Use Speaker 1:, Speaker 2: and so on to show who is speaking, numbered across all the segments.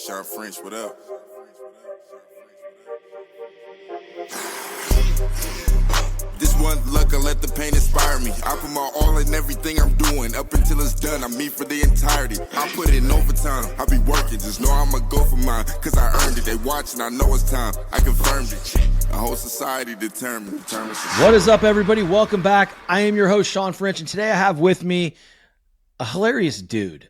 Speaker 1: Sharp French, what up? This one luck, I let the pain inspire me. I put my all in everything I'm doing. Up until it's done, I'm me for the entirety. I put in overtime, I be working. Just know I'ma go for mine, cause I earned it. They watching, I know it's time. I confirmed it. A whole society determined.
Speaker 2: What is up, everybody? Welcome back. I am your host, Shawn French, and today I have with me a hilarious dude.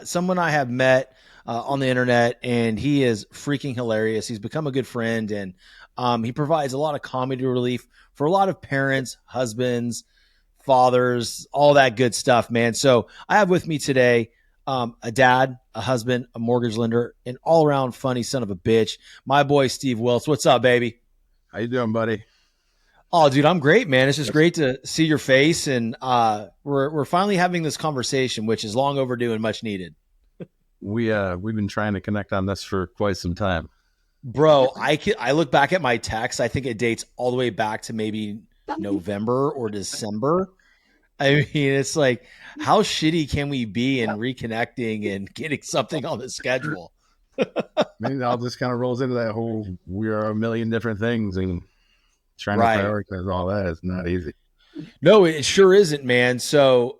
Speaker 2: Someone I have met on the internet, and he is freaking hilarious. He's become a good friend, and he provides a lot of comedy relief for a lot of parents, husbands, fathers, all that good stuff, man. So I have with me today a dad, a husband, a mortgage lender, an all-around funny son of a bitch, my boy Steve Wiltz. What's up, baby?
Speaker 3: How you doing, buddy?
Speaker 2: Oh, dude, I'm great, man. It's just great to see your face, and we're finally having this conversation, which is long overdue and much needed.
Speaker 3: We've been trying to connect on this for quite some time.
Speaker 2: Bro, I look back at my text. I think it dates all the way back to maybe November or December. I mean, it's like, how shitty can we be in reconnecting and getting something on the schedule?
Speaker 3: Maybe it all just kind of rolls into that whole, we are a million different things, and trying
Speaker 2: Right.
Speaker 3: to prioritize all that is not easy.
Speaker 2: No, it sure isn't, man. So,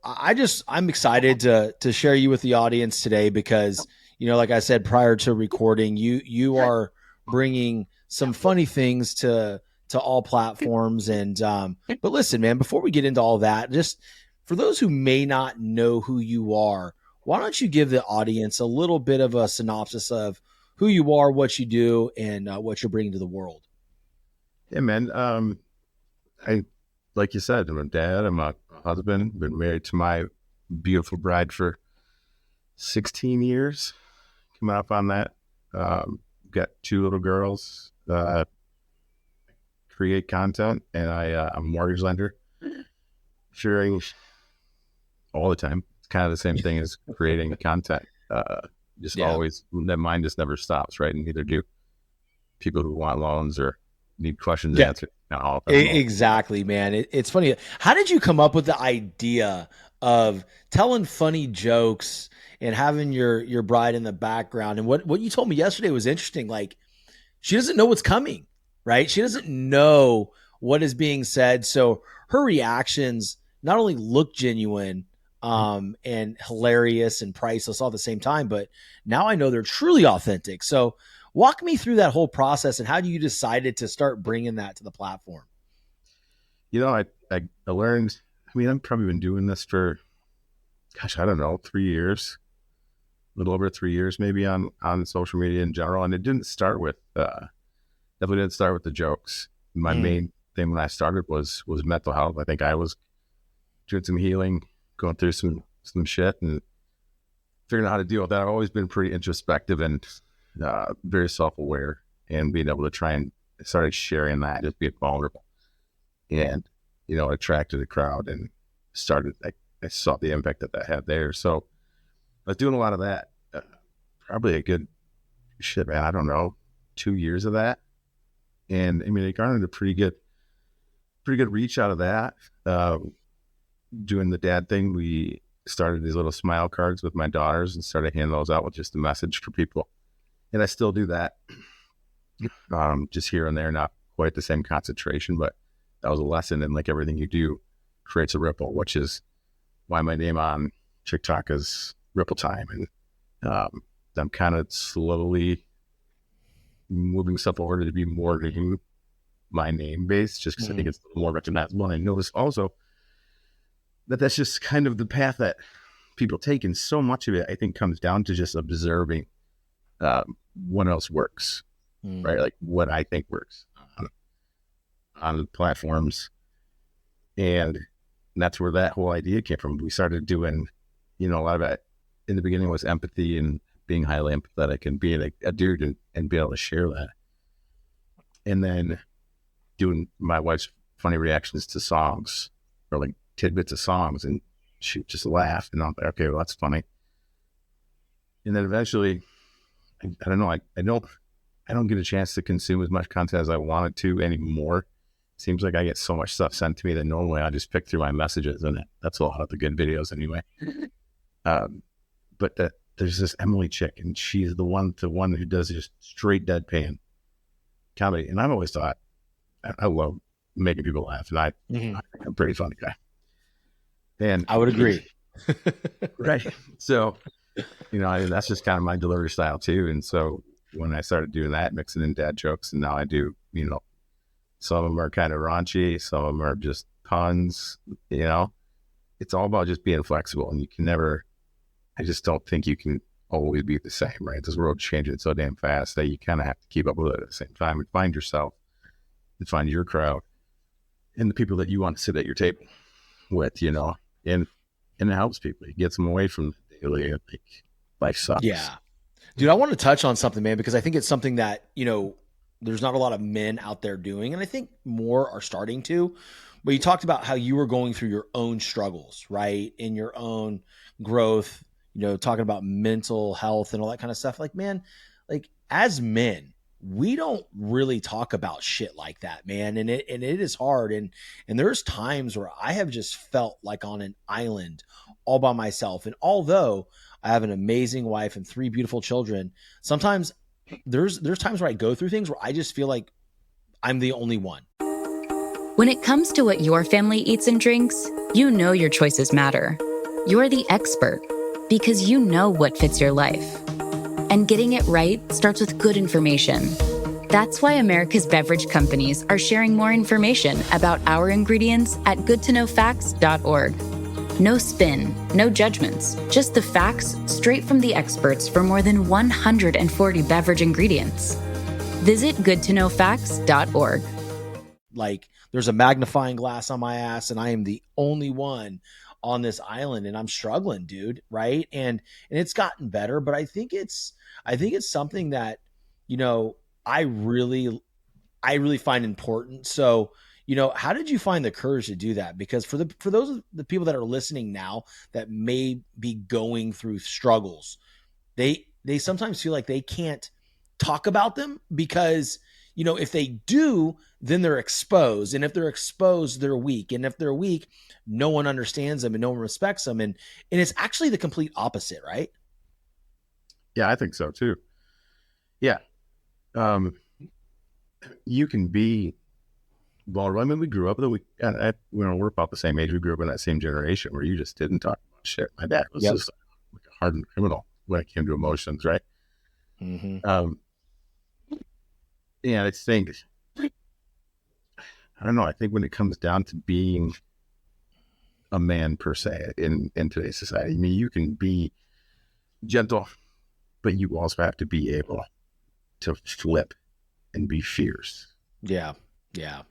Speaker 2: I'm excited to share you with the audience today because, like I said, prior to recording, you are bringing some funny things to all platforms. And, but listen, man, before we get into all that, just for those who may not know who you are, why don't you give the audience a little bit of a synopsis of who you are, what you do, and what you're bringing to the world?
Speaker 3: Yeah, man. I, like you said, I'm a dad, I'm a husband, been married to my beautiful bride for 16 years, coming up on that. Got 2 little girls, create content, and I'm a mortgage lender, sharing all the time. It's kind of the same thing as creating content. Always, that mind just never stops, right? And neither do people who want loans or need questions answered.
Speaker 2: Exactly, man. It's funny. How did you come up with the idea of telling funny jokes and having your bride in the background? And what you told me yesterday was interesting. Like, she doesn't know what's coming, right? She doesn't know what is being said. So her reactions not only look genuine and hilarious and priceless all at the same time, but now I know they're truly authentic. So walk me through that whole process and how you decided to start bringing that to the platform.
Speaker 3: I learned, I've probably been doing this for, 3 years, a little over 3 years, maybe on social media in general. And it didn't start with, definitely didn't start with the jokes. My main thing when I started was mental health. I think I was doing some healing, going through some shit and figuring out how to deal with that. I've always been pretty introspective and very self-aware, and being able to try and started sharing that, just being vulnerable, and attracted a crowd and started. I saw the impact that had there. So I was doing a lot of that. Probably a good 2 years of that, and it garnered a pretty good reach out of that. Doing the dad thing, we started these little smile cards with my daughters and started handing those out with just a message for people. And I still do that, just here and there, not quite the same concentration, but that was a lesson. And like everything you do creates a ripple, which is why my name on TikTok is Ripple Time. And I'm kind of slowly moving stuff over to be more to my name base, just because I think it's a little more recognizable. And I notice also that's just kind of the path that people take. And so much of it, I think, comes down to just observing what else works, right? Like what I think works on the platforms. And that's where that whole idea came from. We started doing, a lot of it in the beginning was empathy and being highly empathetic and being a dude and being able to share that. And then doing my wife's funny reactions to songs or like tidbits of songs, and she just laughed, and I'm like, okay, well, that's funny. And then eventually, I don't know, I don't get a chance to consume as much content as I wanted to anymore. Seems like I get so much stuff sent to me that normally I just pick through my messages, and that's a lot of the good videos anyway. But the there's this Emily chick, and she's the one who does just straight deadpan comedy. And I've always thought, I love making people laugh, and I think I'm a pretty funny guy. And
Speaker 2: I would agree.
Speaker 3: Right. So, that's just kind of my delivery style too. And so when I started doing that, mixing in dad jokes, and now I do, some of them are kind of raunchy, some of them are just puns, it's all about just being flexible. And you can never, I just don't think you can always be the same, right? This world's changing so damn fast that you kind of have to keep up with it at the same time and find yourself and find your crowd and the people that you want to sit at your table with, and it helps people. It gets them away from the daily, like, life sucks.
Speaker 2: Yeah. Dude, I want to touch on something, man, because I think it's something that, there's not a lot of men out there doing, and I think more are starting to. But you talked about how you were going through your own struggles, right? In your own growth, talking about mental health and all that kind of stuff. Like, man, like as men, we don't really talk about shit like that, man. And it is hard. And there's times where I have just felt like on an island all by myself. And although I have an amazing wife and 3 beautiful children, sometimes there's times where I go through things where I just feel like I'm the only one.
Speaker 4: When it comes to what your family eats and drinks, your choices matter. You're the expert because you know what fits your life. And getting it right starts with good information. That's why America's beverage companies are sharing more information about our ingredients at goodtoknowfacts.org. No spin, no judgments, just the facts straight from the experts for more than 140 beverage ingredients. Visit goodtoknowfacts.org.
Speaker 2: Like, there's a magnifying glass on my ass and I am the only one on this island and I'm struggling, dude. Right. And it's gotten better, but I think it's something that, I really find important. So, how did you find the courage to do that? Because for those of the people that are listening now that may be going through struggles, they sometimes feel like they can't talk about them because, if they do, then they're exposed. And if they're exposed, they're weak. And if they're weak, no one understands them and no one respects them. And it's actually the complete opposite, right?
Speaker 3: Yeah, I think so too. Yeah. You can be vulnerable. I mean, we grew up, we're about the same age. We grew up in that same generation where you just didn't talk about shit. My dad was just like a hardened criminal when it came to emotions, right? And I think, I don't know, I think when it comes down to being a man per se in today's society, I mean, you can be gentle, but you also have to be able to flip and be fierce. Yeah. Yeah.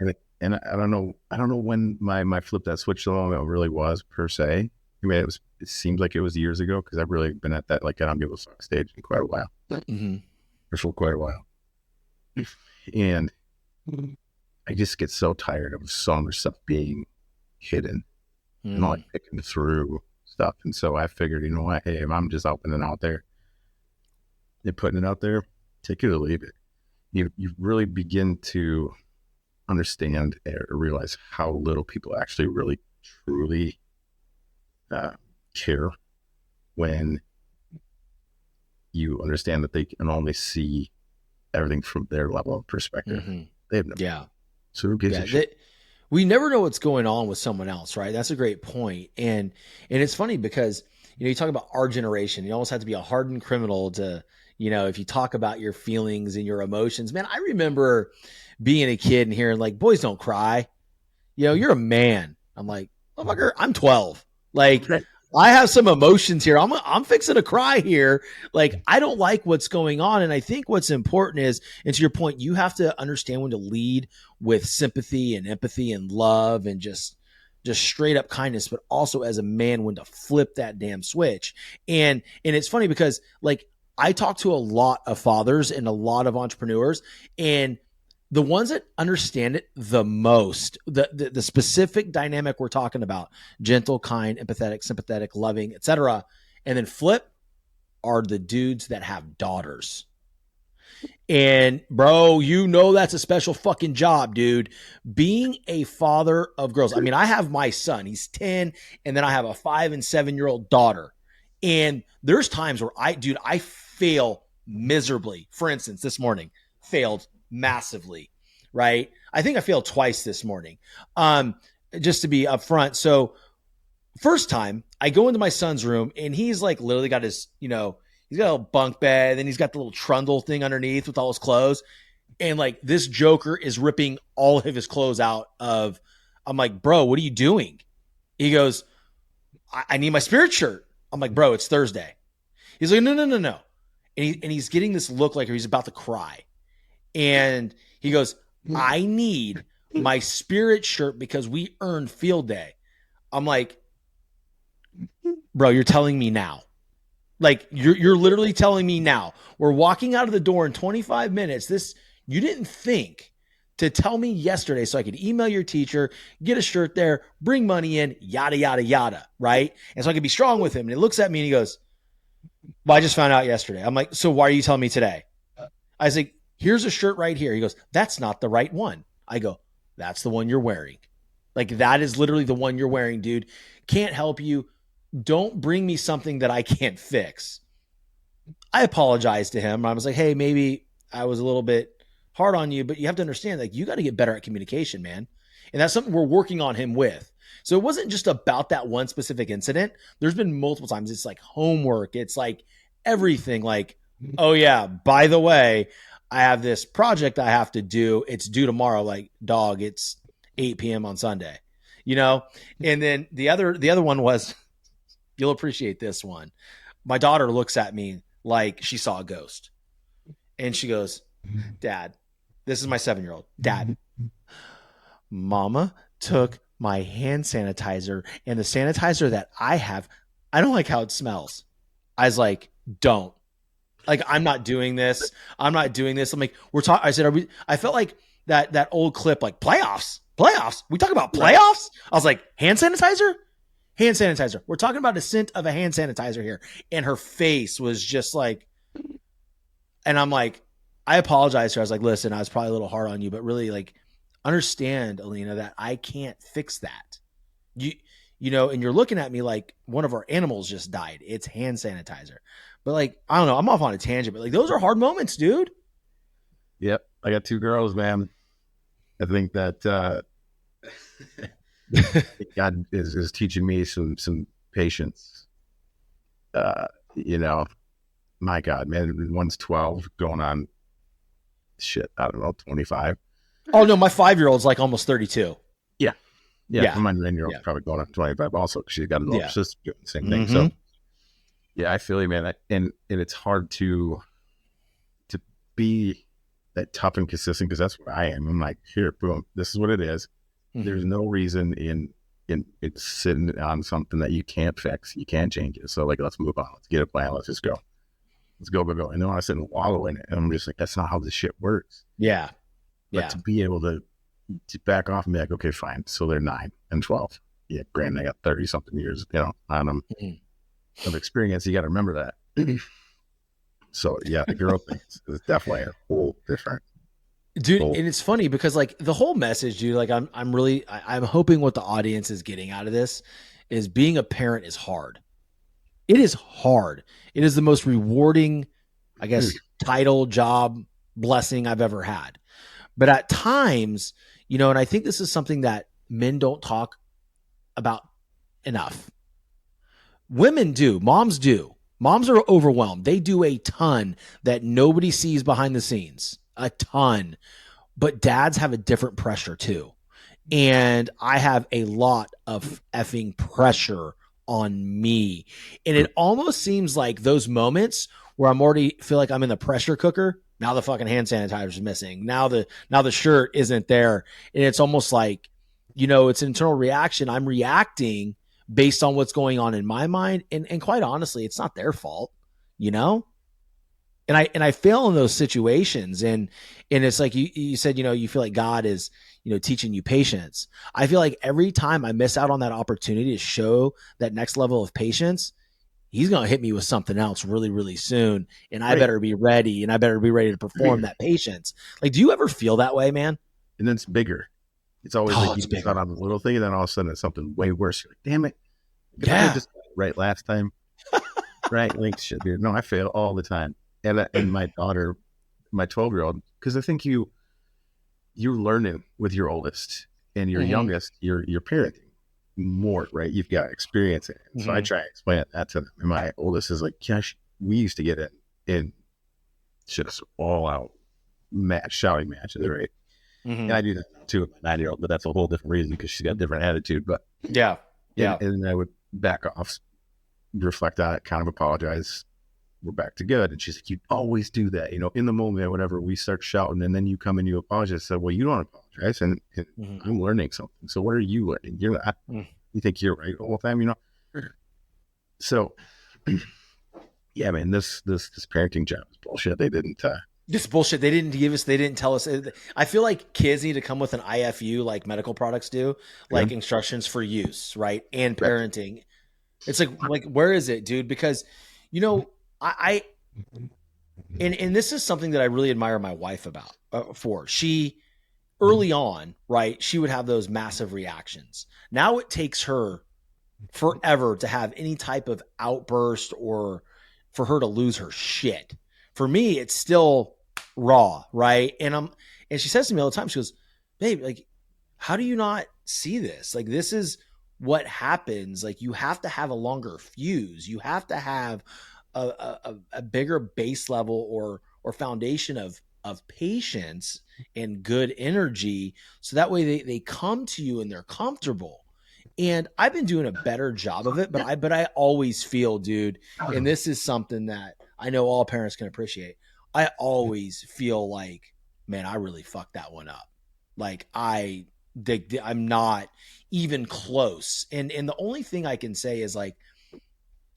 Speaker 3: And I don't know when my flip that switch the moment really was per se. I mean, it seems like it was years ago because I've really been at that, like, I don't give a fuck stage in quite a while. Or for quite a while. And I just get so tired of so much stuff being hidden and like picking through stuff. And so I figured, you know what, hey, if I'm just opening out there and putting it out there, take it or leave it. You really begin to understand or realize how little people actually really truly care when you understand that they can only see everything from their level of perspective. They have no So who gives a shit?
Speaker 2: We never know what's going on with someone else, right? That's a great point. And it's funny because, you talk about our generation, you almost have to be a hardened criminal to, if you talk about your feelings and your emotions. Man, I remember being a kid and hearing like, boys don't cry. You're a man. I'm like, motherfucker, I'm 12. Like, I have some emotions here. I'm fixing to cry here. Like, I don't like what's going on. And I think what's important is, and to your point, you have to understand when to lead with sympathy and empathy and love and just straight up kindness, but also as a man, when to flip that damn switch. And it's funny because, like, I talk to a lot of fathers and a lot of entrepreneurs, and the ones that understand it the most, the specific dynamic we're talking about, gentle, kind, empathetic, sympathetic, loving, etc., and then flip, are the dudes that have daughters. And bro, that's a special fucking job, dude. Being a father of girls. I mean, I have my son, he's 10, and then I have a 5 and 7-year-old daughter. And there's times where I fail miserably. For instance, this morning failed massively, right? I think I failed twice this morning. Just to be upfront. So first time I go into my son's room and he's like literally got his, he's got a little bunk bed and he's got the little trundle thing underneath with all his clothes. And like this joker is ripping all of his clothes out of, I'm like, bro, what are you doing? He goes, I need my spirit shirt. I'm like, bro, it's Thursday. He's like, no. And he's getting this look like he's about to cry. And he goes, I need my spirit shirt because we earned field day. I'm like, bro, you're telling me now. Like you're literally telling me now. We're walking out of the door in 25 minutes. You didn't think to tell me yesterday so I could email your teacher, get a shirt there, bring money in, yada, yada, yada, right? And so I could be strong with him. And he looks at me and he goes, well, I just found out yesterday. I'm like, so why are you telling me today? I was like, here's a shirt right here. He goes, that's not the right one. I go, that's the one you're wearing. Like that is literally the one you're wearing, dude. Can't help you. Don't bring me something that I can't fix. I apologized to him. I was like, hey, maybe I was a little bit hard on you, but you have to understand, like, you got to get better at communication, man. And that's something we're working on him with. So it wasn't just about that one specific incident. There's been multiple times. It's like homework. It's like everything. Like, oh yeah, by the way, I have this project I have to do. It's due tomorrow. Like, dog, it's 8 p.m. on Sunday, And then the other one was, you'll appreciate this one. My daughter looks at me like she saw a ghost. And she goes, Dad, this is my 7-year-old. Dad, Mama took my hand sanitizer and the sanitizer that I have, I don't like how it smells. I was like, don't. Like, I'm not doing this. I'm like, I said, I felt like that old clip, like playoffs. We talk about playoffs. I was like, hand sanitizer. We're talking about a scent of a hand sanitizer here. And her face was just like, and I'm like, I apologize to her. I was like, listen, I was probably a little hard on you, but really, like, understand, Alina, that I can't fix that. And you're looking at me like one of our animals just died. It's hand sanitizer. But like, I don't know, I'm off on a tangent, but like, those are hard moments, dude.
Speaker 3: Yep. I got 2 girls, man. I think that God is teaching me some patience. My God, man, one's 12 going on I don't know, 25.
Speaker 2: Oh no, my 5-year-old's like almost 32.
Speaker 3: Yeah. My 9-year-old's probably going on 25 also, because she's got an older sister doing the same thing.
Speaker 2: Mm-hmm.
Speaker 3: So yeah, I feel you, man. And it's hard to be that tough and consistent, because that's what I am. I'm like, here, boom, this is what it is. Mm-hmm. There's no reason in sitting on something that you can't fix, you can't change it. So like, let's move on. Let's get a plan. Let's just go. Let's go. And then when I sit and wallow in it, and I'm just like, that's not how this shit works.
Speaker 2: Yeah.
Speaker 3: But to be able to back off and be like, okay, fine. So they're 9 and 12. Yeah, granted, I got 30 something years, on them of experience. You got to remember that. So yeah, the girl thing is definitely a whole different.
Speaker 2: Dude, and it's funny because like the whole message, dude, like I'm hoping what the audience is getting out of this is being a parent is hard. It is hard. It is the most rewarding, I guess, title, job, blessing I've ever had. But at times, and I think this is something that men don't talk about enough. Women do. Moms do. Moms are overwhelmed. They do a ton that nobody sees behind the scenes. A ton. But dads have a different pressure too. And I have a lot of effing pressure on me. And it almost seems like those moments where I'm already feel like I'm in the pressure cooker. Now the fucking hand sanitizer is missing. Now the shirt isn't there. And it's almost like, it's an internal reaction. I'm reacting based on what's going on in my mind. And quite honestly, it's not their fault, And I fail in those situations. And it's like you said, you feel like God is, teaching you patience. I feel like every time I miss out on that opportunity to show that next level of patience, he's going to hit me with something else really, really soon. And I better be ready, and I better be ready to perform that patience. Like, do you ever feel that way, man?
Speaker 3: And then it's bigger. It's always like you miss out on the little thing, and then all of a sudden it's something way worse. You're like, damn it. I just got it right last time. Right. Like shit, dude. No, I fail all the time. And my daughter, my 12-year-old, because I think you're learning with your oldest and your youngest, you're parenting more, right? You've got experience in it. So I try to explain that to them. And my oldest is like, gosh, we used to get in just all out shouting matches, right? And I do that now too with my 9-year-old, but that's a whole different reason because she's got a different attitude. But
Speaker 2: yeah.
Speaker 3: And I would back off, reflect on it, kind of apologize. We're back to good. And she's like, you always do that, in the moment or whatever, we start shouting and then you come and you apologize. So, well, you don't apologize. And I'm learning something. So what are you learning? You're not, you think you're right all the time, So yeah, man, this parenting job is bullshit. They didn't,
Speaker 2: this bullshit. They didn't tell us. I feel like kids need to come with an IFU like medical products do, like instructions for use, right? And parenting. It's like, where is it, dude? Because, I this is something that I really admire my wife about, for. She, early on, right, she would have those massive reactions. Now it takes her forever to have any type of outburst or for her to lose her shit. For me, it's still raw, right? And she says to me all the time, she goes, babe, like, how do you not see this? Like, this is what happens. Like, you have to have a longer fuse. You have to have a bigger base level or foundation of patience and good energy. So that way they come to you and they're comfortable. And I've been doing a better job of it, but I always feel, dude, and this is something that I know all parents can appreciate. I always feel like, man, I really fucked that one up. Like I'm not even close. And the only thing I can say is like,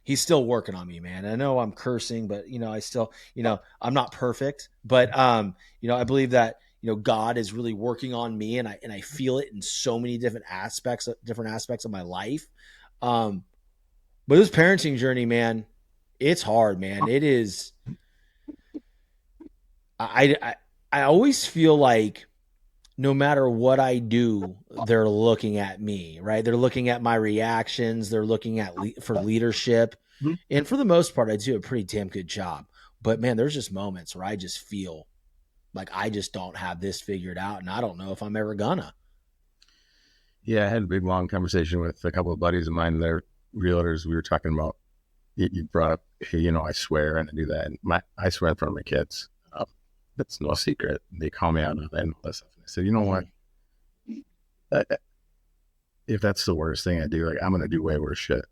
Speaker 2: he's still working on me, man. I know I'm cursing, but I still, I'm not perfect, but I believe that, God is really working on me and I feel it in so many different aspects of my life. But this parenting journey, man, it's hard, man. It is. I always feel like no matter what I do, they're looking at me, right? They're looking at my reactions. They're looking at for leadership. And for the most part, I do a pretty damn good job. But man, there's just moments where I just feel like I just don't have this figured out. And I don't know if I'm ever gonna.
Speaker 3: Yeah, I had a big, long conversation with a couple of buddies of mine. They're realtors. We were talking about, you brought up, hey, I swear and I do that. And I swear in front of my kids. That's no secret. They call me out on that and all that stuff. And I said, you know what? If that's the worst thing I do, like, I'm going to do way worse shit.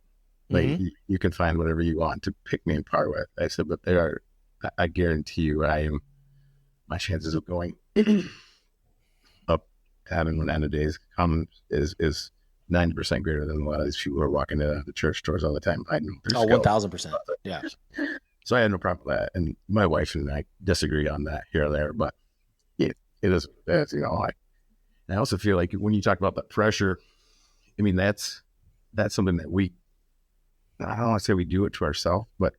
Speaker 3: Like, you can find whatever you want to pick me apart with. I said, but I guarantee you, my chances of going up, having one end of days come is 90% greater than a lot of these people who are walking to the church doors all the time. I know.
Speaker 2: 1,000%. Yeah.
Speaker 3: So I had no problem with that. And my wife and I disagree on that here or there, but it is, I also feel like when you talk about the pressure, I mean, that's something that I don't want to say we do it to ourselves, but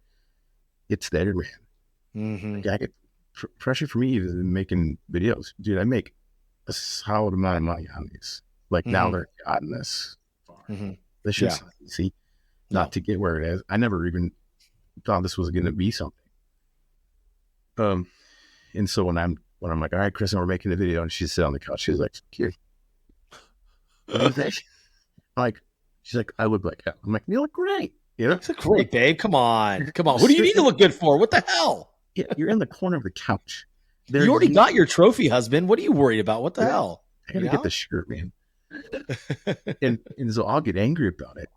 Speaker 3: it's there, man. Like, I get pressure for me is making videos. Dude, I make a solid amount of money on these. Like, now they're gotten this far. This shit's not easy, not to get where it is. I never even thought this was going to be something. And so when I'm like, all right, Chris, and we're making a video, and she's sitting on the couch, she's like, here, what do you think? She's like, I look like hell. I'm like, you look great.
Speaker 2: It's great, babe. Come on. Who do you need to look good for? What the hell?
Speaker 3: Yeah, you're in the corner of the couch.
Speaker 2: You already got your trophy, husband. What are you worried about? What the hell?
Speaker 3: I gotta get the shirt, man. and so I'll get angry about it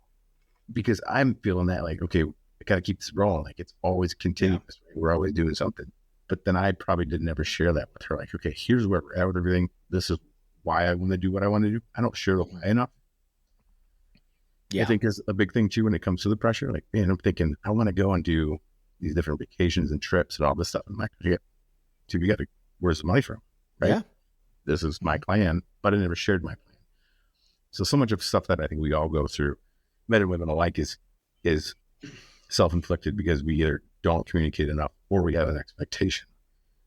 Speaker 3: because I'm feeling that, like, okay, I gotta keep this rolling. Like, it's always continuous. Right? We're always doing something. But then I probably didn't ever share that with her. Like, okay, here's where we're at with everything. This is why I want to do what I want to do. I don't share the why enough. Yeah. I think there's a big thing too when it comes to the pressure. Like, man, I'm thinking I want to go and do these different vacations and trips and all this stuff. I'm like, where's the money from? Right? Yeah. This is my plan, but I never shared my plan. So much of stuff that I think we all go through, men and women alike, is self-inflicted because we either don't communicate enough or we have an expectation.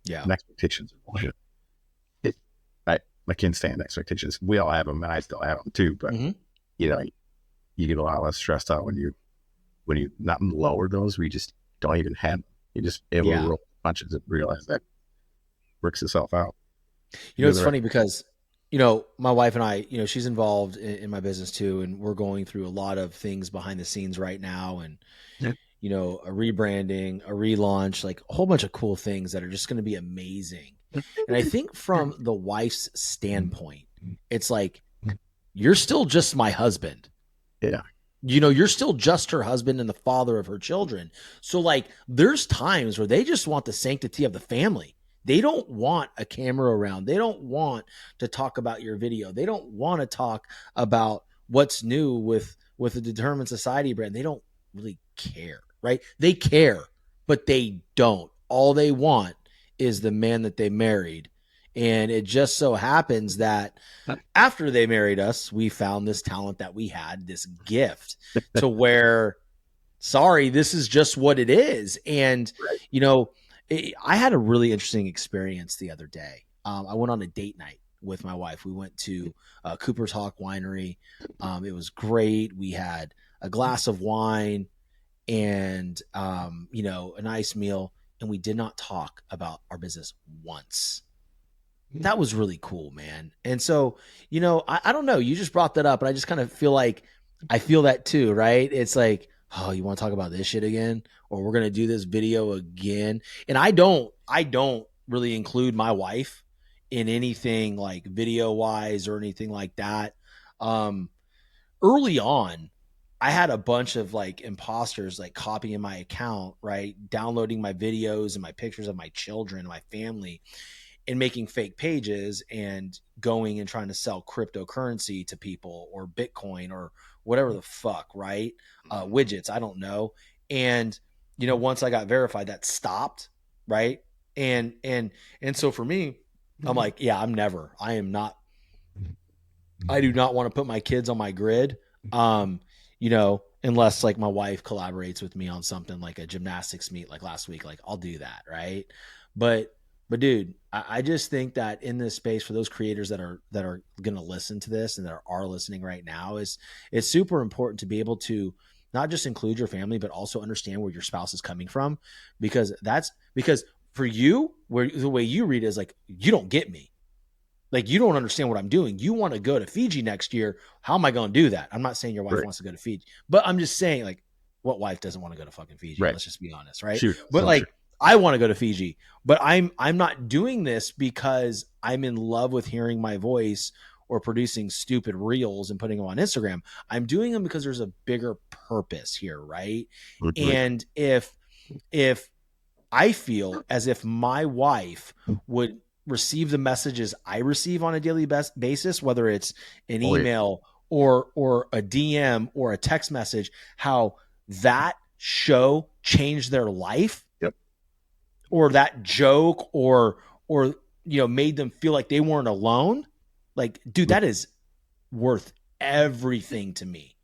Speaker 3: Yeah. And expectations are bullshit. I can't stand expectations. We all have them and I still have them too, but you get a lot less stressed out when you when you not lower those, we just don't even have them. You just able to roll punches and realize that works itself out.
Speaker 2: It's funny because, my wife and I, she's involved in my business too. And we're going through a lot of things behind the scenes right now. And, a rebranding, a relaunch, like a whole bunch of cool things that are just going to be amazing. And I think from the wife's standpoint, it's like, you're still just my husband.
Speaker 3: Yeah.
Speaker 2: You're still just her husband and the father of her children. So like, there's times where they just want the sanctity of the family. They don't want a camera around. They don't want to talk about your video. They don't want to talk about what's new with the Determined Society brand. They don't really care, right? They care, but they don't. All they want is the man that they married. And it just so happens that after they married us, we found this talent that we had, this gift to where, sorry, this is just what it is. And, I had a really interesting experience the other day. I went on a date night with my wife. We went to Cooper's Hawk Winery. It was great. We had a glass of wine and, a nice meal. And we did not talk about our business once. That was really cool, man. And so, I don't know. You just brought that up, and I just kind of feel like I feel that too, right? It's like, oh, you want to talk about this shit again? Or we're going to do this video again. And I don't really include my wife in anything like video wise or anything like that. Early on, I had a bunch of like imposters like copying my account, right? Downloading my videos and my pictures of my children, my family, and making fake pages and going and trying to sell cryptocurrency to people or Bitcoin or whatever the fuck, right? Widgets, I don't know. And, once I got verified, that stopped, right? And so for me, I'm like, yeah, I do not want to put my kids on my grid. Unless like my wife collaborates with me on something like a gymnastics meet, like last week, like I'll do that. Right. But dude, I just think that in this space for those creators that are going to listen to this and that are listening right now it's super important to be able to not just include your family, but also understand where your spouse is coming from, because for you, where the way you read it is like, you don't get me. Like, you don't understand what I'm doing. You want to go to Fiji next year. How am I going to do that? I'm not saying your wife wants to go to Fiji, but I'm just saying, like, what wife doesn't want to go to fucking Fiji? Right. Let's just be honest. Right. Sure. But like, sure. I want to go to Fiji, but I'm not doing this because I'm in love with hearing my voice or producing stupid reels and putting them on Instagram. I'm doing them because there's a bigger purpose here. Right. Mm-hmm. And if I feel as if my wife would receive the messages I receive on a daily basis, whether it's an email or a DM or a text message, how that show changed their life. Yep. Or that joke or made them feel like they weren't alone. Like, dude, that is worth everything to me,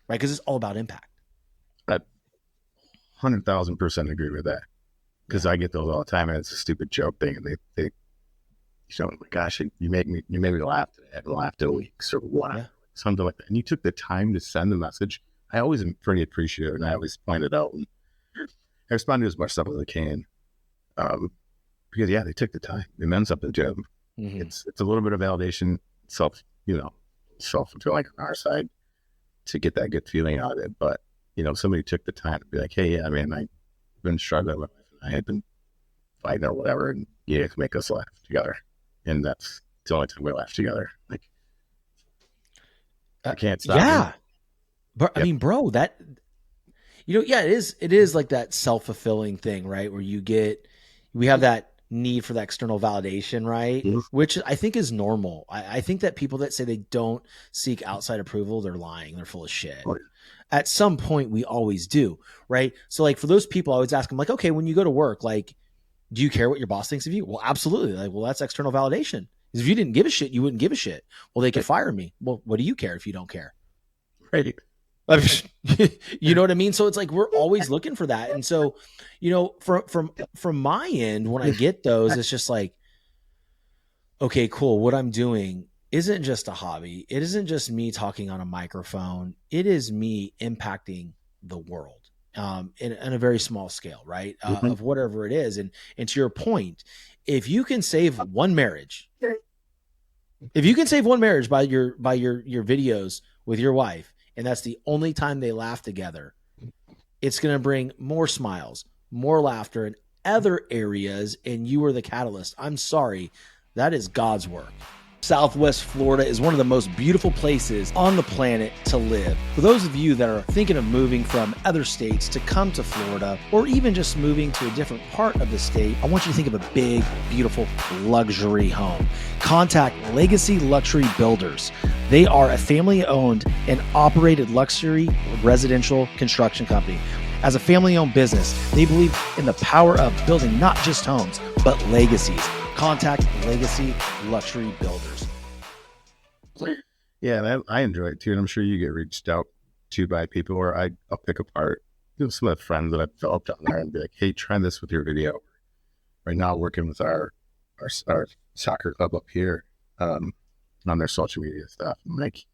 Speaker 2: right? Because it's all about impact.
Speaker 3: I 100,000% agree with that, because I get those all the time, and it's a stupid joke thing, and they oh my gosh, you made me laugh today. I haven't laughed in a week or what, something like that. And you took the time to send the message. I always am pretty appreciative, and I always point it out. And I respond to as much stuff as I can, because they took the time. They meant something to them. Mm-hmm. It's a little bit of validation, self-fulfilling on our side to get that good feeling out of it. But somebody took the time to be like, hey, yeah, man, I've been struggling with it. I had been fighting or whatever, and you make us laugh together. And that's the only time we laugh together. Like, I can't stop.
Speaker 2: Yeah. But I mean, bro, that, it is like that self-fulfilling thing, right? Where we have that need for that external validation, right? Mm-hmm. Which I think is normal. I think that people that say they don't seek outside approval, they're lying. They're full of shit. Oh, yeah. At some point, we always do, right? So like for those people, I always ask them like, okay, when you go to work, like, do you care what your boss thinks of you? Well, absolutely. Like, well, that's external validation. Because if you didn't give a shit, you wouldn't give a shit. Well, they could fire me. Well, what do you care if you don't care?
Speaker 3: Right.
Speaker 2: You know what I mean? So it's like, we're always looking for that. And so, from my end, when I get those, it's just like, okay, cool. What I'm doing isn't just a hobby. It isn't just me talking on a microphone. It is me impacting the world. in a very small scale, right? Of whatever it is. And to your point, if you can save one marriage, by your videos with your wife, and that's the only time they laugh together, it's going to bring more smiles, more laughter in other areas, and you are the catalyst. I'm sorry, that is God's work. Southwest Florida is one of the most beautiful places on the planet to live. For those of you that are thinking of moving from other states to come to Florida, or even just moving to a different part of the state, I want you to think of a big, beautiful luxury home. Contact Legacy Luxury Builders. They are a family-owned and operated luxury residential construction company. As a family-owned business, they believe in the power of building not just homes, but legacies. Contact Legacy Luxury Builders.
Speaker 3: Yeah, and I enjoy it too, and I'm sure you get reached out to by people where I'll pick apart some of the friends that I've developed on there and be like, hey, try this with your video. Right now, working with our soccer club up here on their social media stuff. I'm like,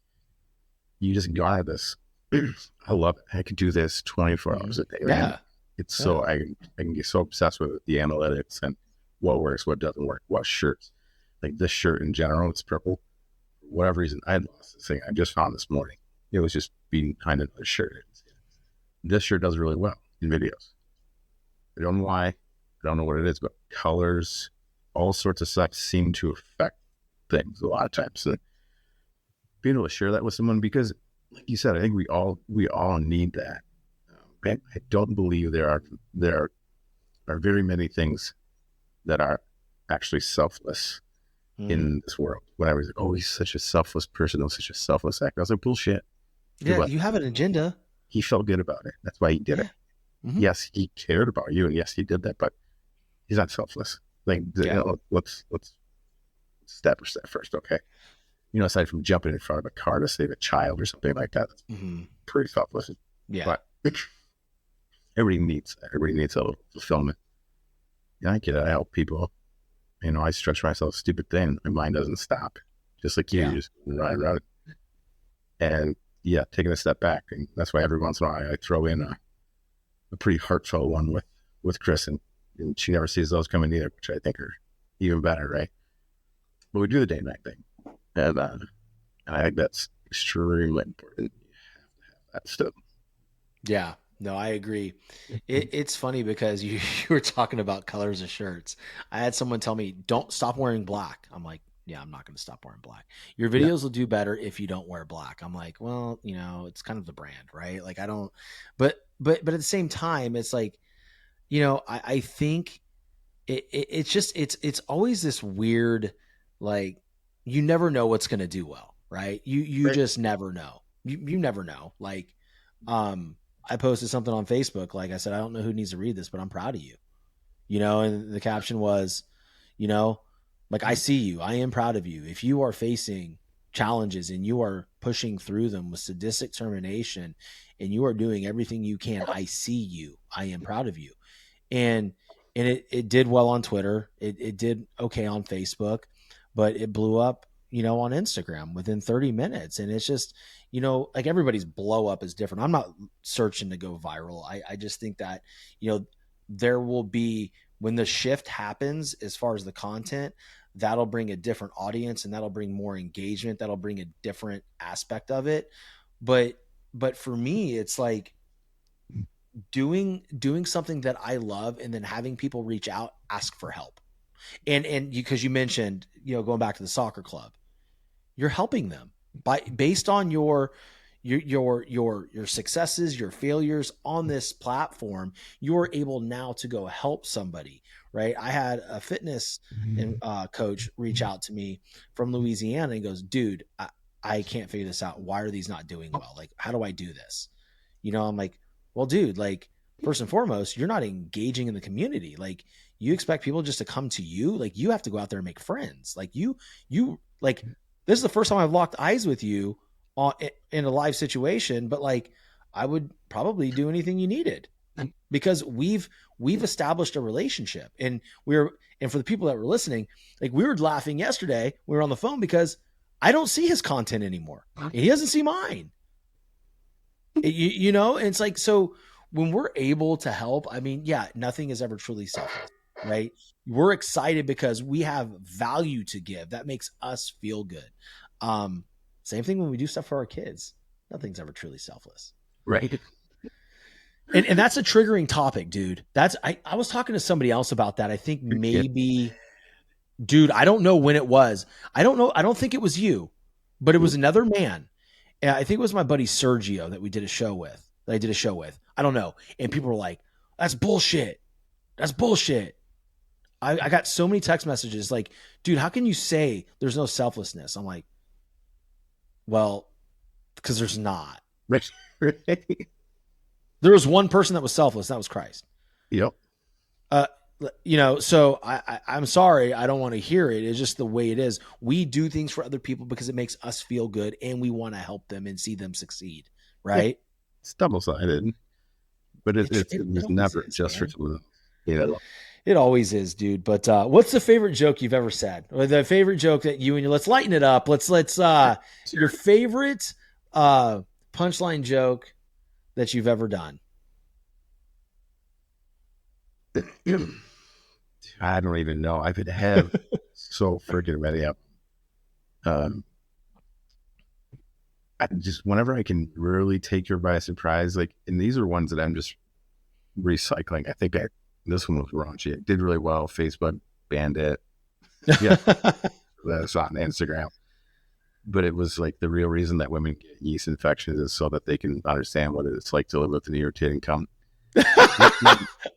Speaker 3: you just got this. I love it. I could do this 24 hours a day. Right? Yeah. It's so, I can get so obsessed with the analytics and what works, what doesn't work, what shirts. Like this shirt in general, it's purple. For whatever reason, I had lost this thing. I just found this morning. It was just being behind another shirt. This shirt does really well in videos. I don't know why. I don't know what it is, but colors, all sorts of stuff seem to affect things a lot of times. So being able to share that with someone, because like you said, I think we all need that. I don't believe there are very many things that are actually selfless in this world. When I was like, oh, he's such a selfless person, he's such a selfless act. I was like, bullshit.
Speaker 2: Yeah, you have an agenda.
Speaker 3: He felt good about it. That's why he did it. Mm-hmm. Yes, he cared about you, and yes, he did that, but he's not selfless. Like, let's establish that first, okay? You know, aside from jumping in front of a car to save a child or something like that, that's pretty selfless.
Speaker 2: Yeah.
Speaker 3: But everybody needs that. Everybody needs a little fulfillment. Yeah, I get it. I help people. You know, I stretch myself stupid thin. My mind doesn't stop. Just like you, just run around. And yeah, taking a step back. And that's why every once in a while I throw in a pretty heartfelt one with Chris, and she never sees those coming either, which I think are even better, right? But we do the day and night thing. And I think that's extremely important. You have to have that stuff.
Speaker 2: Yeah. No, I agree. It's funny because you were talking about colors of shirts. I had someone tell me, don't stop wearing black. I'm like, yeah, I'm not going to stop wearing black. Your videos will do better if you don't wear black. I'm like, well, you know, it's kind of the brand, right? Like I don't, but at the same time, it's like, you know, I think it's just, it's always this weird, like, you never know what's going to do well, right? You just never know. You never know. Like, I posted something on Facebook. Like I said, I don't know who needs to read this, but I'm proud of you, you know? And the caption was, you know, like, I see you, I am proud of you. If you are facing challenges and you are pushing through them with sadistic determination and you are doing everything you can, I see you, I am proud of you. And it did well on Twitter. It did okay on Facebook, but it blew up, you know, on Instagram within 30 minutes. And it's just, you know, like everybody's blow up is different. I'm not searching to go viral. I just think that, you know, there will be, when the shift happens, as far as the content, that'll bring a different audience and that'll bring more engagement. That'll bring a different aspect of it. But for me, it's like doing something that I love and then having people reach out, ask for help. And because you mentioned, you know, going back to the soccer club, you're helping them based on your successes, your failures on this platform. You're able now to go help somebody, right? I had a fitness coach reach out to me from Louisiana, and he goes, dude, I can't figure this out. Why are these not doing well? Like, how do I do this? You know, I'm like, well, dude, like, first and foremost, you're not engaging in the community. Like, you expect people just to come to you. Like, you have to go out there and make friends. Like you like, this is the first time I've locked eyes with you in a live situation, but like, I would probably do anything you needed because we've established a relationship. And for the people that were listening, like, we were laughing yesterday, we were on the phone because I don't see his content anymore. And he doesn't see mine. You know, and it's like, so when we're able to help, I mean, yeah, nothing is ever truly selfless, right? We're excited because we have value to give. That makes us feel good. Same thing when we do stuff for our kids. Nothing's ever truly selfless.
Speaker 3: Right.
Speaker 2: And that's a triggering topic, dude. I was talking to somebody else about that. I think maybe, dude, I don't know when it was. I don't know. I don't think it was you, but it was another man. And I think it was my buddy Sergio that I did a show with. I don't know. And people were like, that's bullshit. That's bullshit. I got so many text messages like, dude, how can you say there's no selflessness? I'm like, well, because there's not.
Speaker 3: Right.
Speaker 2: There was one person that was selfless. That was Christ.
Speaker 3: Yep.
Speaker 2: So I'm sorry. I don't want to hear it. It's just the way it is. We do things for other people because it makes us feel good and we want to help them and see them succeed. Right.
Speaker 3: It's double-sided, but it's never is, just man. For,
Speaker 2: it always is, dude. But what's the favorite joke you've ever said, or the favorite joke that you and your, let's lighten it up. Let's your favorite punchline joke that you've ever done.
Speaker 3: I don't even know. I could have so freaking ready up. I just, whenever I can really take you by surprise, like, and these are ones that I'm just recycling. I think this one was raunchy. It did really well. Facebook banned it. Yeah. That's on Instagram. But it was like the real reason that women get yeast infections is so that they can understand what it's like to live with an irritating cum.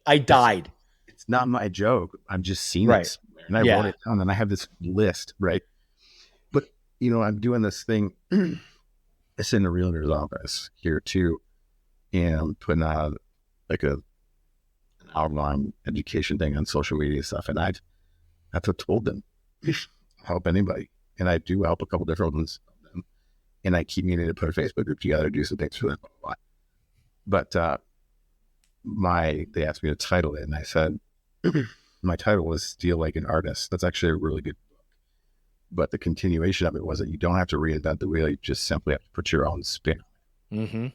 Speaker 2: I died.
Speaker 3: It's not my joke. I'm just seeing it. And I wrote it down and I have this list, right? But, I'm doing this thing. It's in the realtor's office here too. And I'm putting out like an hour-long education thing on social media and stuff. And I've told them, help anybody. And I do help a couple different ones. And I keep meaning to put a Facebook group together, do some things for them. But they asked me to title it, and I said, my title was Steal Like an Artist. That's actually a really good book. But the continuation of it was that you don't have to reinvent the wheel. You just simply have to put your own spin on it. Mm-hmm.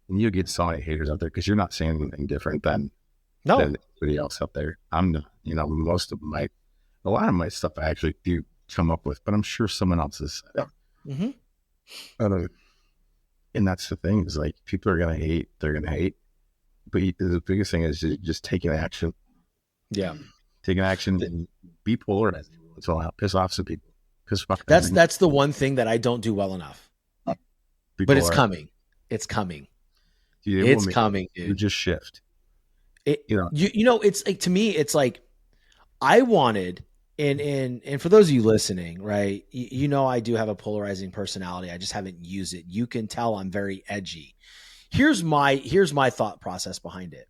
Speaker 3: And you get so many haters out there because you're not saying anything different than anybody else out there. I'm, a lot of my stuff I actually do come up with, but I'm sure someone else is. Mm-hmm. And that's the thing, is like, people are going to hate, they're going to hate. But the biggest thing is just taking action. Yeah. Taking action and be polarizing. It's all out. Piss off some people.
Speaker 2: That's the one thing that I don't do well enough. But it's coming. It's coming.
Speaker 3: Dude,
Speaker 2: it's coming, dude.
Speaker 3: You just shift.
Speaker 2: It's like, to me, it's like, I wanted, and for those of you listening, right, I do have a polarizing personality. I just haven't used it. You can tell I'm very edgy. Here's my thought process behind it.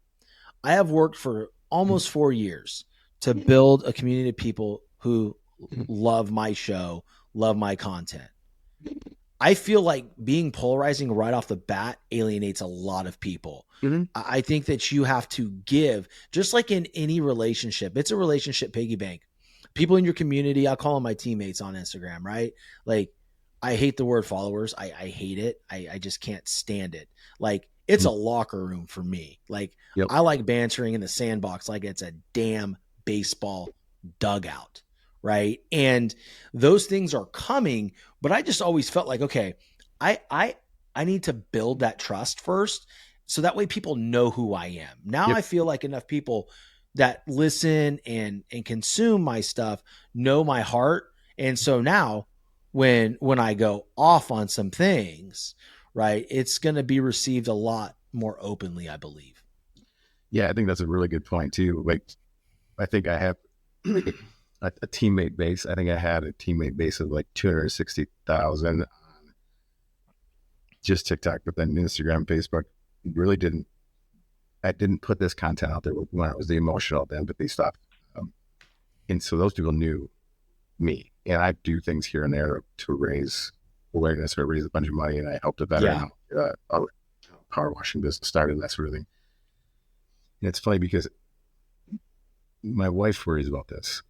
Speaker 2: I have worked for almost 4 years to build a community of people who love my show, love my content. I feel like being polarizing right off the bat alienates a lot of people. Mm-hmm. I think that you have to give, just like in any relationship. It's a relationship piggy bank. People in your community, I'll call them my teammates on Instagram, right? Like, I hate the word followers. I hate it. I just can't stand it. Like, it's a locker room for me. Like, I like bantering in the sandbox like it's a damn baseball dugout, right? And those things are coming, but I just always felt like, okay, I need to build that trust first, so that way people know who I am. Now I feel like enough people that listen and consume my stuff know my heart. And so now when I go off on some things, right, it's going to be received a lot more openly, I believe.
Speaker 3: Yeah, I think that's a really good point too. Like, I think I have a teammate base. I think I had a teammate base of like 260,000 on just TikTok, but then Instagram, Facebook really I didn't put this content out there when it was the emotional, the empathy stuff. And so those people knew me, and I do things here and there to raise awareness or raise a bunch of money. And I helped a veteran, power washing business started, that sort of thing. And it's funny because my wife worries about this.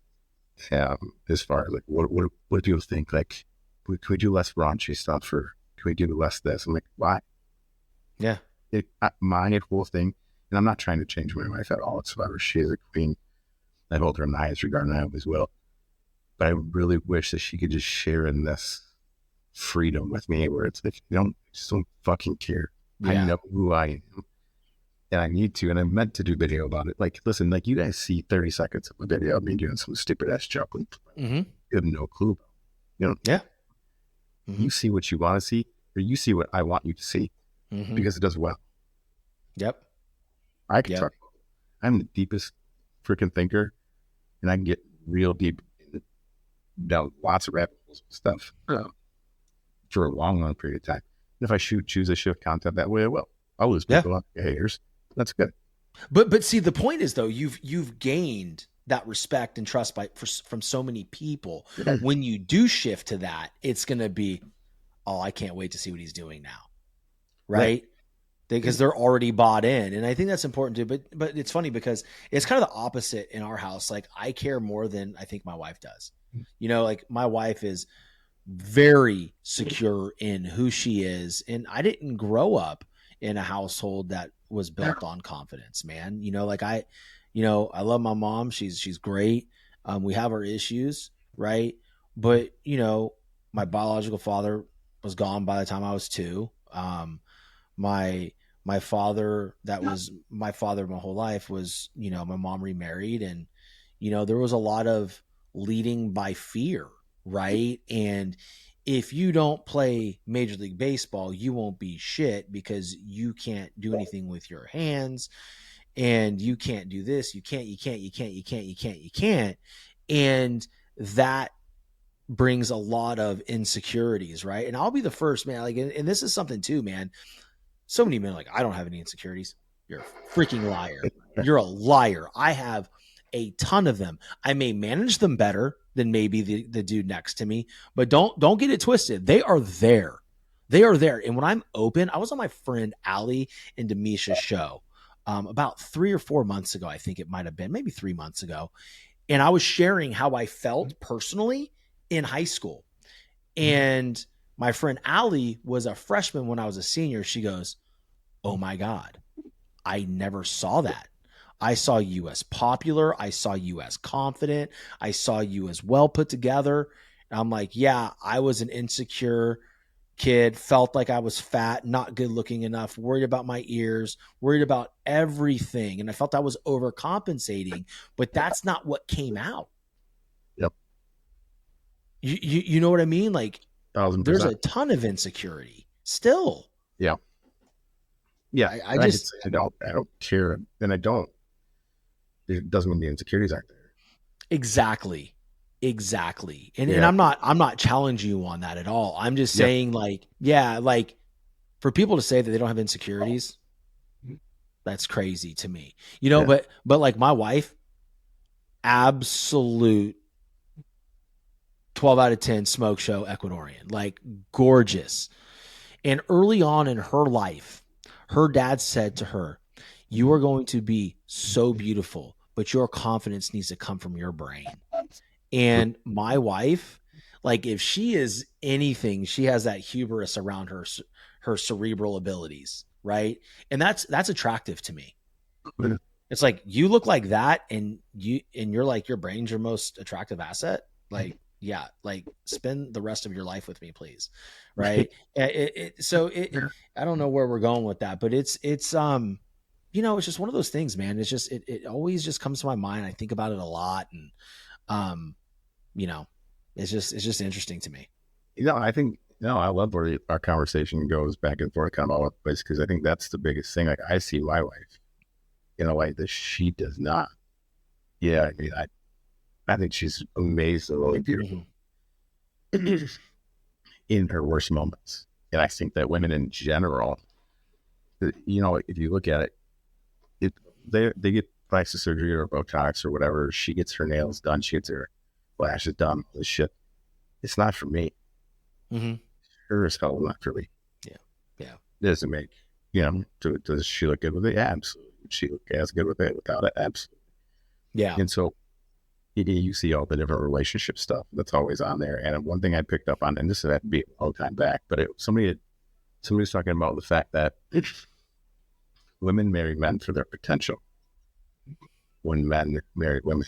Speaker 3: As far as like, what do people think? Like, could we do less raunchy stuff, or can we do less this? I'm like, why?
Speaker 2: Yeah.
Speaker 3: my whole thing, and I'm not trying to change my wife at all whatsoever. She is a queen. I hold her in the highest regard, and I always will. But I really wish that she could just share in this freedom with me, where it's like, just don't fucking care.
Speaker 2: Yeah.
Speaker 3: I know who I am, and I need to, and I'm meant to do video about it. Like, listen, like, you guys see 30 seconds of a video of me doing some stupid ass joke. You have no clue.
Speaker 2: Yeah.
Speaker 3: You see what you want to see, or you see what I want you to see, because it does well.
Speaker 2: Yep.
Speaker 3: I can talk. I'm the deepest freaking thinker, and I can get real deep down lots of rabbit holes and stuff for a long, long period of time. And if I choose to shift content that way, I'll lose people up haters. That's good.
Speaker 2: But see, the point is, though, you've gained that respect and trust from so many people. When you do shift to that, it's going to be, oh, I can't wait to see what he's doing now. Right? Because they're already bought in. And I think that's important too. But it's funny because it's kind of the opposite in our house. Like, I care more than I think my wife does. Like, my wife is very secure in who she is. And I didn't grow up in a household that was built on confidence, man. Like, I love my mom. She's great. We have our issues, right? But, my biological father was gone by the time I was 2. My father, that was my father my whole life, was, my mom remarried, and, there was a lot of leading by fear, right? And if you don't play Major League Baseball, you won't be shit because you can't do anything with your hands, and you can't do this. You can't. And that brings a lot of insecurities, right? And I'll be the first, man. Like, and this is something too, man. So many men are like, I don't have any insecurities. You're a freaking liar. You're a liar. I have a ton of them. I may manage them better than maybe the dude next to me, but don't get it twisted. They are there. They are there. And when I'm open, I was on my friend Allie and Demisha's show about 3 or 4 months ago. I think it might've been maybe 3 months ago. And I was sharing how I felt personally in high school. And my friend Allie was a freshman when I was a senior. She goes, oh my God, I never saw that. I saw you as popular. I saw you as confident. I saw you as well put together. And I'm like, yeah, I was an insecure kid, felt like I was fat, not good looking enough, worried about my ears, worried about everything. And I felt I was overcompensating, but that's not what came out.
Speaker 3: Yep.
Speaker 2: You know what I mean? Like,
Speaker 3: 1,000%.
Speaker 2: There's a ton of insecurity still.
Speaker 3: Yeah. Yeah.
Speaker 2: I just,
Speaker 3: I don't care. And I don't. It doesn't mean the insecurities aren't there.
Speaker 2: Exactly. And I'm not challenging you on that at all. I'm just saying, like, for people to say that they don't have insecurities, that's crazy to me, but like my wife, absolute 12 out of 10 smoke show Ecuadorian, like gorgeous. And early on in her life, her dad said to her, you are going to be so beautiful, but your confidence needs to come from your brain. And my wife, like, if she is anything, she has that hubris around her cerebral abilities. Right. And that's attractive to me. It's like, you look like that, and you're like, your brain's your most attractive asset. Like, yeah, like, spend the rest of your life with me, please. Right. So I don't know where we're going with that, but it's it's just one of those things, man. It's just, it always just comes to my mind. I think about it a lot, and, it's just interesting to me.
Speaker 3: I think, I love where our conversation goes back and forth kind of all over the place, because I think that's the biggest thing. Like, I see my wife in a way that she does not. Yeah. I mean, I think she's amazingly beautiful in her worst moments. And I think that women in general, if you look at it, they get plastic surgery or Botox or whatever. She gets her nails done. She gets her lashes done. All this shit. It's not for me. Sure as hell not for me. Yeah. Doesn't make, does she look good with it? Yeah, absolutely. She look as good with it without it? Absolutely. Yeah. And so you see all the different relationship stuff that's always on there. And one thing I picked up on, and this had to be a long time back, but somebody was talking about the fact that women marry men for their potential when men marry women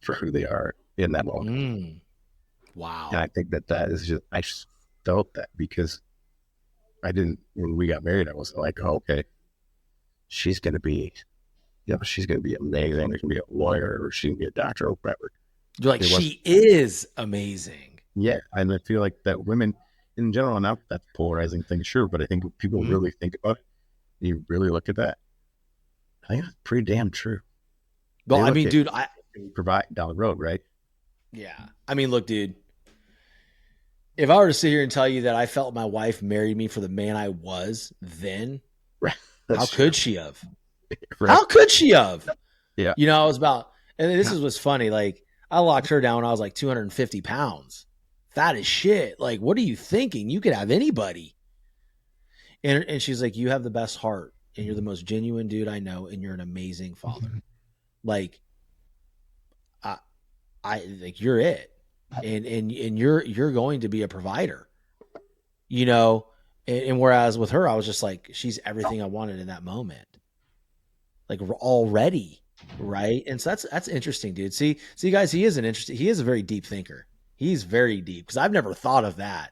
Speaker 3: for who they are in that moment.
Speaker 2: Wow.
Speaker 3: And I think that is just, I just felt that because when we got married, I was like, oh, okay, she's going to be amazing. She's going to be a lawyer, or she can be a doctor or whatever.
Speaker 2: You're like, she is amazing.
Speaker 3: Yeah. And I feel like that women in general, now that's a polarizing thing, sure. But I think if people really think about it, you really look at that, I think that's pretty damn true.
Speaker 2: Well, I mean, dude,
Speaker 3: I provide down the road, right?
Speaker 2: Yeah. I mean, look, dude, if I were to sit here and tell you that I felt my wife married me for the man I was then,
Speaker 3: right.
Speaker 2: How could she have?
Speaker 3: Right.
Speaker 2: How could she have?
Speaker 3: Yeah.
Speaker 2: You know, I was about, and this is what's funny. Like, I locked her down when I was like 250 pounds. Fat as shit. Like, what are you thinking? You could have anybody. And she's like, you have the best heart, and you're the most genuine dude I know, and you're an amazing father. Like, I like, you're it. And you're going to be a provider, you know? And whereas with her, I was just like, she's everything I wanted in that moment. Like, already. Right. And so that's interesting, dude. See guys, he is a very deep thinker. He's very deep, because I've never thought of that.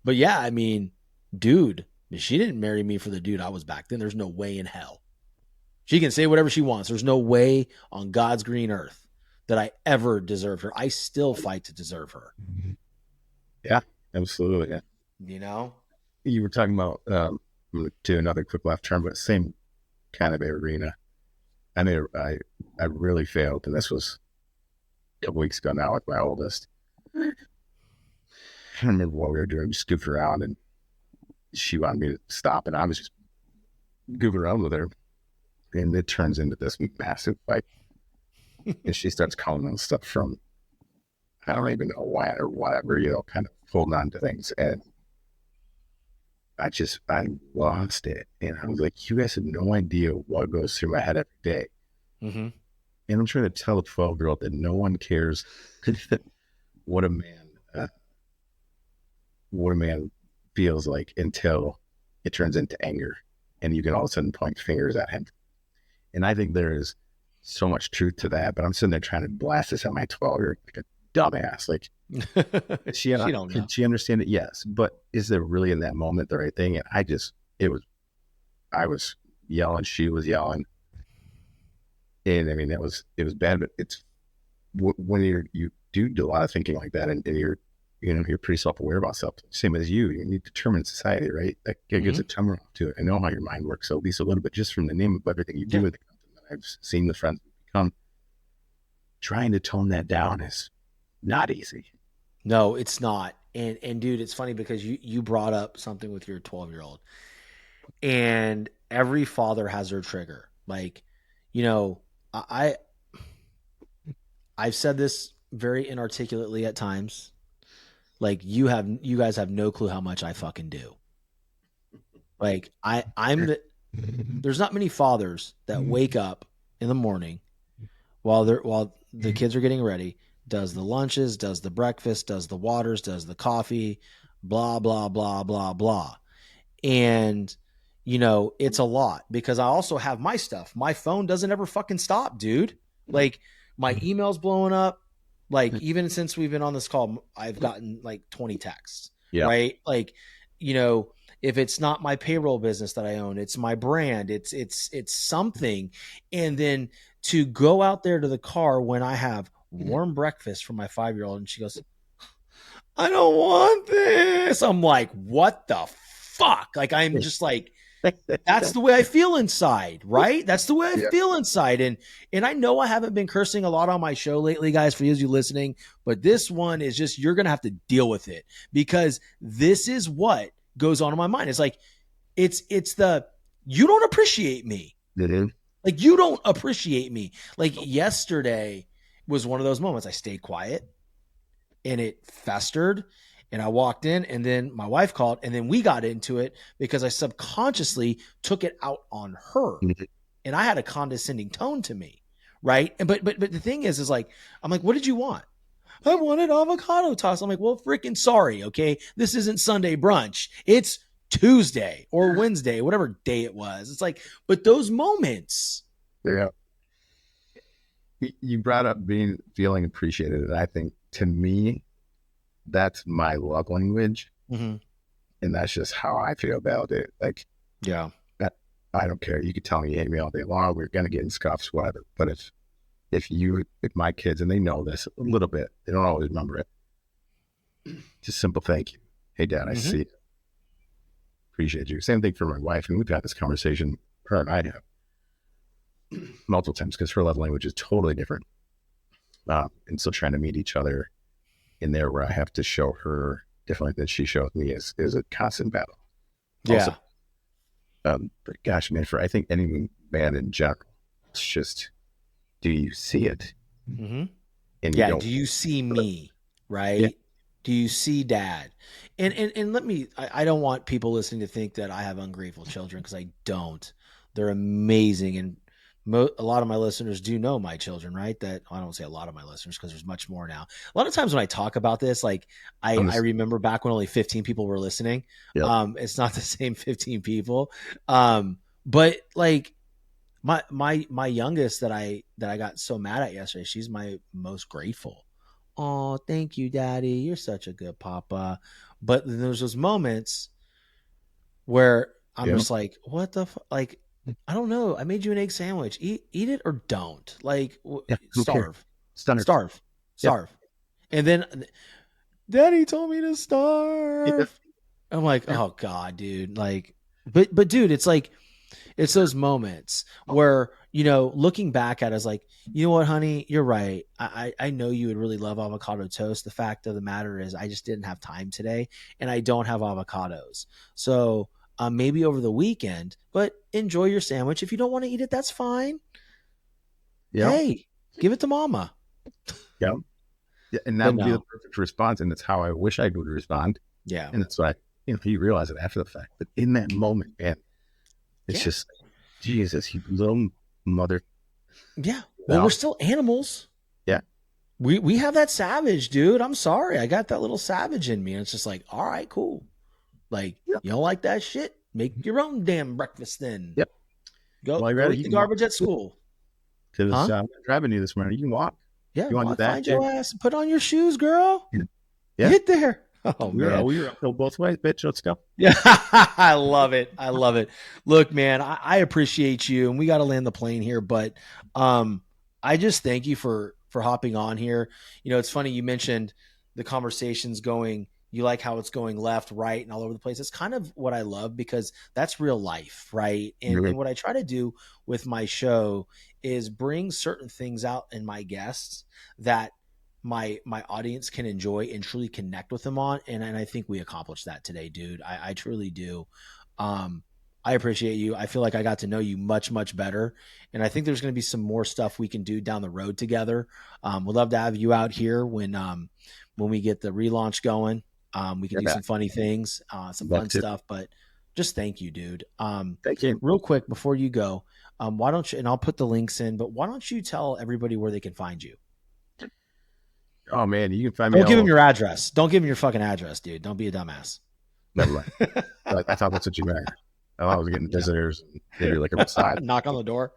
Speaker 2: But yeah, I mean, dude, she didn't marry me for the dude I was back then. There's no way in hell. She can say whatever she wants. There's no way on God's green earth that I ever deserved her. I still fight to deserve her.
Speaker 3: Yeah, absolutely. Yeah.
Speaker 2: You know,
Speaker 3: you were talking about, to another quick left turn, but same kind of arena. I mean, I really failed, and this was a couple weeks ago now with my oldest. I remember what we were doing, just goofing around, and she wanted me to stop, and I was just goofing around with her, and it turns into this massive fight. And she starts calling on stuff from, I don't even know why or whatever, you know, kind of holding on to things. And I lost it. And I was like, you guys have no idea what goes through my head every day.
Speaker 2: Mm-hmm.
Speaker 3: And I'm trying to tell a 12-year-old that no one cares what a man feels like until it turns into anger, and you can all of a sudden point fingers at him. And I think there is so much truth to that, but I'm sitting there trying to blast this at my 12-year-old like a dumbass. Like, she don't know. Can she understand it? Yes. But is there really in that moment the right thing? And I was yelling, she was yelling. And I mean, it was bad, but it's when you do a lot of thinking like that, and you're pretty self-aware about stuff. Same as you need to determine society, right? That gives a term to it. I know how your mind works, so at least a little bit, just from the name of everything you do with the content that I've seen the friends become. Trying to tone that down is not easy.
Speaker 2: No, it's not. And dude, it's funny because you brought up something with your 12-year-old, and every father has their trigger. Like, you know, I've said this very inarticulately at times. Like, you guys have no clue how much I fucking do. Like, there's not many fathers that wake up in the morning while the kids are getting ready, does the lunches, does the breakfast, does the waters, does the coffee, blah, blah, blah, blah, blah. And, you know, it's a lot because I also have my stuff. My phone doesn't ever fucking stop, dude. Like, my email's blowing up. Like, even since we've been on this call, I've gotten like 20 texts, right? Like, you know, if it's not my payroll business that I own, it's my brand, it's something. And then to go out there to the car when I have warm breakfast for my 5-year-old, and she goes, I don't want this. I'm like, what the fuck? Like, I'm just like, that's the way I feel inside, right? That's the way I feel inside. And I know I haven't been cursing a lot on my show lately, guys, for you listening, but this one is just, you're going to have to deal with it, because this is what goes on in my mind. It's like, it's you don't appreciate me. Like, you don't appreciate me. Like, yesterday was one of those moments. I stayed quiet and it festered. And I walked in, and then my wife called, and then we got into it because I subconsciously took it out on her, and I had a condescending tone to me, right? And but the thing is like, I'm like, what did you want? I wanted avocado toast. I'm like, well, freaking sorry, okay? This isn't Sunday brunch. It's Tuesday or Wednesday, whatever day it was. It's like, but those moments.
Speaker 3: Yeah. You brought up feeling appreciated. And I think to me, that's my love language.
Speaker 2: Mm-hmm.
Speaker 3: And that's just how I feel about it. Like,
Speaker 2: yeah,
Speaker 3: I don't care. You could tell me you hate me all day long. We're going to get in scuffs, whatever. But if my kids, and they know this a little bit, they don't always remember it. Just simple thank you. Hey, Dad, I see you. Appreciate you. Same thing for my wife. And we've had this conversation, her and I have, multiple times, because her love language is totally different. And so trying to meet each other in there where I have to show her differently than she shows me is a constant battle.
Speaker 2: Yeah.
Speaker 3: Also, but gosh, man, I think any man in general, it's just, do you see it?
Speaker 2: Mm-hmm.
Speaker 3: And
Speaker 2: yeah. Do you see me? Right. Yeah. Do you see Dad? And let me, I don't want people listening to think that I have ungrateful children, because I don't. They're amazing. And a lot of my listeners do know my children, right? That I don't say a lot of my listeners, because there's much more now. A lot of times when I talk about this, like I remember back when only 15 people were listening. Yep. It's not the same 15 people. But like my youngest that I got so mad at yesterday, she's my most grateful. Oh, thank you, Daddy. You're such a good papa. But then there's those moments where I'm just like, what the like, I don't know. I made you an egg sandwich. Eat it or don't. Like, starve. Yep. And then Daddy told me to starve. Yep. I'm like, oh God, dude. Like, but dude, it's like, it's those moments where, looking back at it, is like, you know what, honey, you're right. I know you would really love avocado toast. The fact of the matter is I just didn't have time today, and I don't have avocados. So maybe over the weekend, but enjoy your sandwich. If you don't want to eat it, that's fine. Yeah. Hey, give it to mama.
Speaker 3: Yeah. And that would be the perfect response. And it's how I wish I would respond.
Speaker 2: Yeah.
Speaker 3: And that's why, you realize it after the fact. But in that moment, man, it's just, Jesus, you little mother.
Speaker 2: Yeah. Well, we're still animals.
Speaker 3: Yeah.
Speaker 2: We have that savage, dude. I'm sorry. I got that little savage in me. And it's just like, all right, cool. Like, you don't like that shit? Make your own damn breakfast then.
Speaker 3: Yep.
Speaker 2: Go eat the garbage at school.
Speaker 3: Because I'm driving you this morning. You can walk.
Speaker 2: Yeah.
Speaker 3: You want to do that?
Speaker 2: Find your ass. Put on your shoes, girl.
Speaker 3: Yeah.
Speaker 2: Get there. Oh, man.
Speaker 3: We were uphill both ways, bitch. Let's go.
Speaker 2: Yeah. I love it. Look, man, I appreciate you, and we got to land the plane here, but I just thank you for hopping on here. It's funny. You mentioned the conversations going, you like how it's going left, right, and all over the place. It's kind of what I love, because that's real life. Right. And what I try to do with my show is bring certain things out in my guests that my audience can enjoy and truly connect with them on. And I think we accomplished that today, dude. I truly do. I appreciate you. I feel like I got to know you much, much better. And I think there's going to be some more stuff we can do down the road together. We'd love to have you out here when we get the relaunch going. We can do some funny things, some fun stuff, but just thank you, dude.
Speaker 3: Thank you.
Speaker 2: Real quick before you go, why don't you, and I'll put the links in, but why don't you tell everybody where they can find you?
Speaker 3: Oh man, you can find me.
Speaker 2: Don't give him your address. Don't give him your fucking address, dude. Don't be a dumbass.
Speaker 3: Never mind. I thought that's what you meant. I thought I was getting visitors. Maybe like a side
Speaker 2: knock on the door.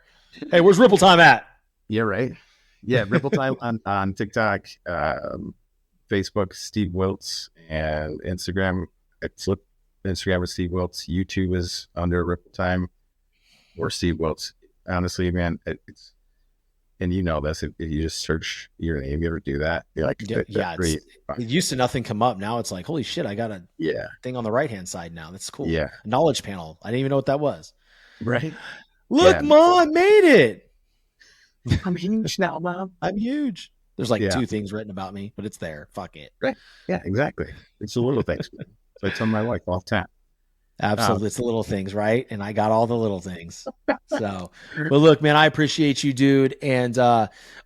Speaker 2: Hey, where's Ripple Time at?
Speaker 3: Yeah, right. Yeah, Ripple Time on TikTok, Facebook, Steve Wiltz, and Instagram. Instagram is Steve Wiltz. YouTube is under Ripple Time or Steve Wiltz. Honestly, man, it's. And you know this, if you just search your name, you ever do that? You're like,
Speaker 2: it used to nothing come up. Now it's like, holy shit, I got a thing on the right-hand side now. That's cool.
Speaker 3: Yeah.
Speaker 2: A knowledge panel. I didn't even know what that was.
Speaker 3: Right.
Speaker 2: Look, Mom, I made it.
Speaker 3: I'm huge now, Mom.
Speaker 2: I'm huge. There's like 2 things written about me, but it's there. Fuck it.
Speaker 3: Right. Yeah, exactly. It's the little things. So I tell my wife all the time.
Speaker 2: Absolutely. It's the little things, right? And I got all the little things. So, but look, man, I appreciate you, dude. And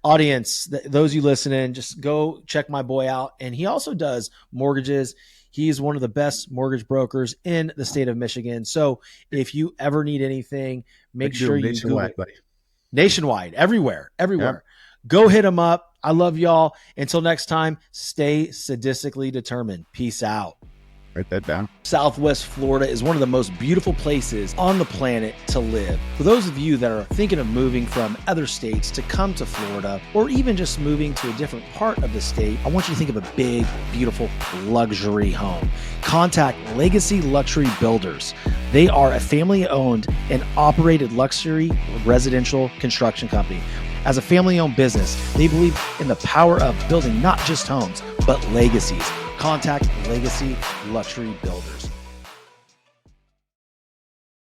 Speaker 2: audience, those you listening, just go check my boy out. And he also does mortgages. He's one of the best mortgage brokers in the state of Michigan. So if you ever need anything, make sure you
Speaker 3: nationwide, buddy.
Speaker 2: Nationwide, everywhere. Yep. Go hit him up. I love y'all. Until next time, stay sadistically determined. Peace out.
Speaker 3: Write that down.
Speaker 2: Southwest Florida is one of the most beautiful places on the planet to live. For those of you that are thinking of moving from other states to come to Florida, or even just moving to a different part of the state, I want you to think of a big, beautiful luxury home. Contact Legacy Luxury Builders. They are a family-owned and operated luxury residential construction company. As a family-owned business, they believe in the power of building not just homes, but legacies. Contact Legacy Luxury Builders.